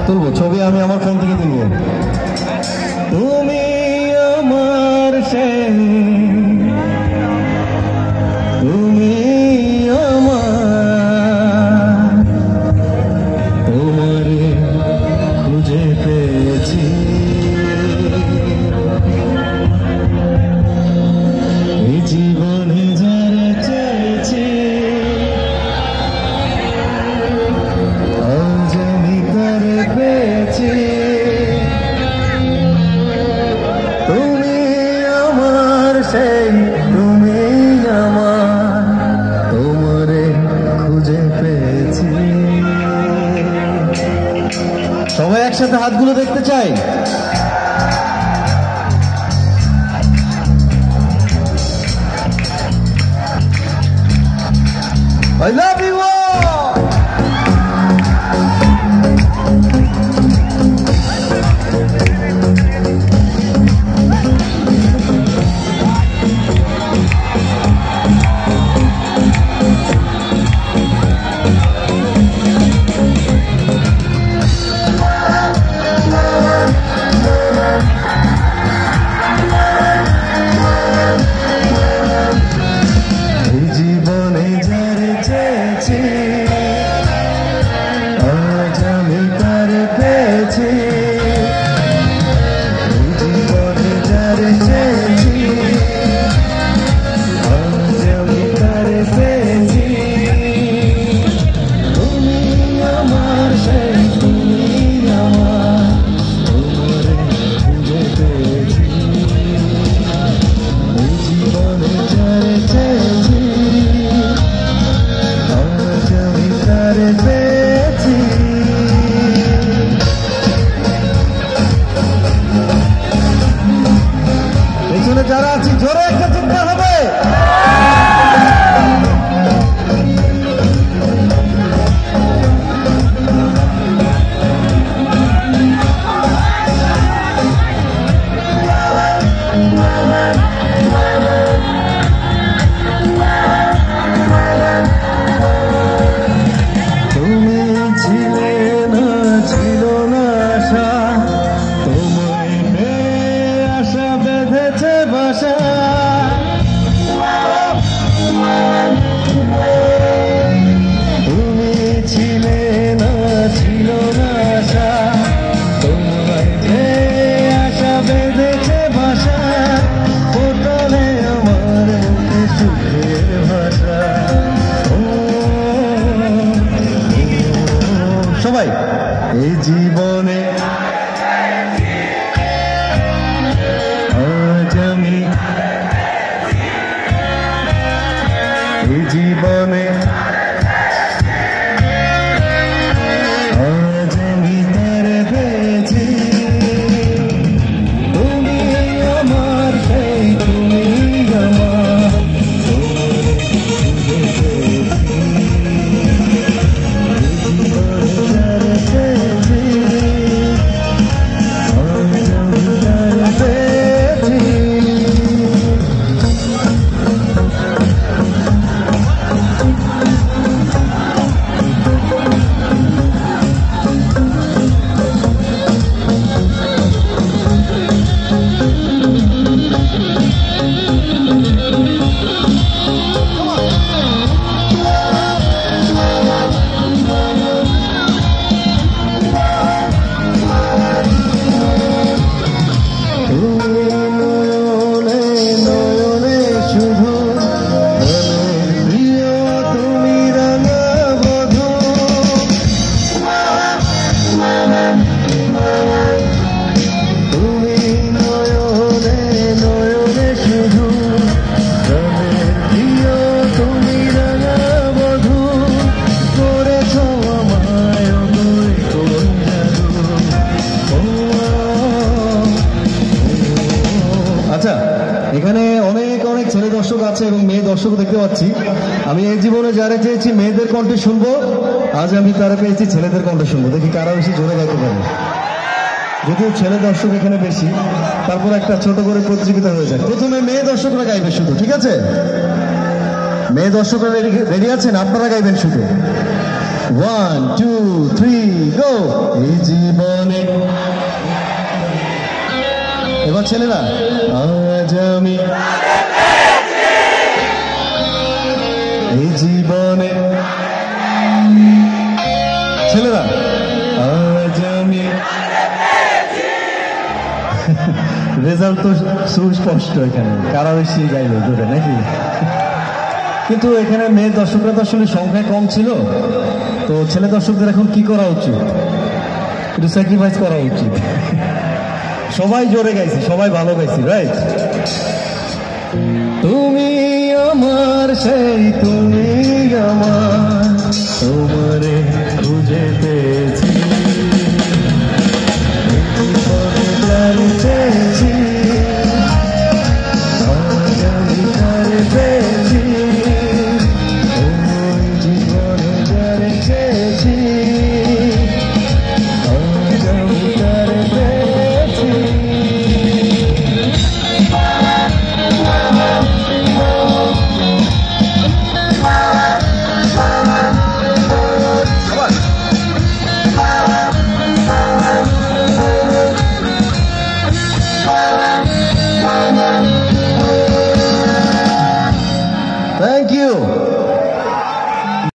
তুলবো ছবি, আমি আমার ফোন থেকে তুলবো। তুমি আমার সেই, তুমি আমার, তোমারে খুঁজে পেয়েছি, এই জীবনে যারা চেয়েছি, আজ আমি তারে পেয়েছি। তুমি আমার সেই, তুমি আমার, তোমারে খুঁজে পেয়েছি। সবাই একসাথে হাতগুলো দেখতে চাই। I love you all! জীবনে যারে চেয়েছি, আজ আমি তারে পেয়েছি। জীবনে যারে চেয়েছি, আজ আমি তারে পেয়েছি। তুমি আমার সেই, তুমি আমার, তোমারে খুঁজে পেয়েছি। জীবনে যারে চেয়েছি, আজ আমি তারে পেয়েছি। পেছনে যারা আছি জোরে একটা চিন্তা হবে। তুমি ছিলে না, ছিল না আশা, তোমায় পেয়ে আশা বেঁধেছে বাসা। তুমি ছিলে না, ছিল না আশা, তোমায় পেয়ে আশা বেঁধেছে বাসা। ফোটালে আমার মুখে সুখের ভাষা। সবাই এই জীবনে আজ আমি, এই জীবনে আজ আমি তারে পেয়েছি। তুমি আমার সেই, তুমি আমার, তোমারে খুঁজে পেয়েছি। জীবনে যারে চেয়েছি, আজ আমি তারে পেয়েছি। তুমি নয়নে নয়নে শুধু, মনের প্রিয় তুমি রাঙা বধূ। তুমি নয়নে নয়নে শুধু, মনের প্রিয় তুমি রাঙা বধূ। করেছ আমায় ওই কোন জাদু। আচ্ছা, এখানে অনেক অনেক ছেলে দর্শক আছে এবং মেয়ে দর্শক দেখতে পাচ্ছি। আমি এই জীবনে যারা চেয়েছি মেয়েদের কণ্ঠে শুনবো, আজ আমি তারা পেয়েছি ছেলেদের কণ্ঠে শুনবো। দেখি কারা বেশি জোরে গাইতে পারে। যদিও ছেলে দর্শক এখানে বেশি, তারপর একটা ছোট করে প্রতিযোগিতা হয়ে যায়। প্রথমে মেয়ে দর্শকরা গাইবে শুধু, ঠিক আছে? মেয়ে দর্শকরা রেডি আছেন? আপনারা গাইবেন শুধু। 1 2 3 গো এই জীবনে এবার ছেলেরা আজ আমি এই জীবনে ছেলেরা আজ আমি রেজাল্ট তো সুস্পষ্ট এখানে কারা বেশি গাইলো ধরে নাকি কিন্তু এখানে মেয়ে দর্শকরা তো আসলে সংখ্যায় কম ছিল তো ছেলে দর্শকদের এখন কি করা উচিত একটু স্যাক্রিফাইস করা উচিত সবাই জোরে গাইছে সবাই ভালো গাইছে রাইট তুমি আমার সেই তুমি আমার তোমারে খুঁজে পেয়েছি পেয়েছি পেয়েছি ওই জীবনে যারে পেয়েছি Thank you.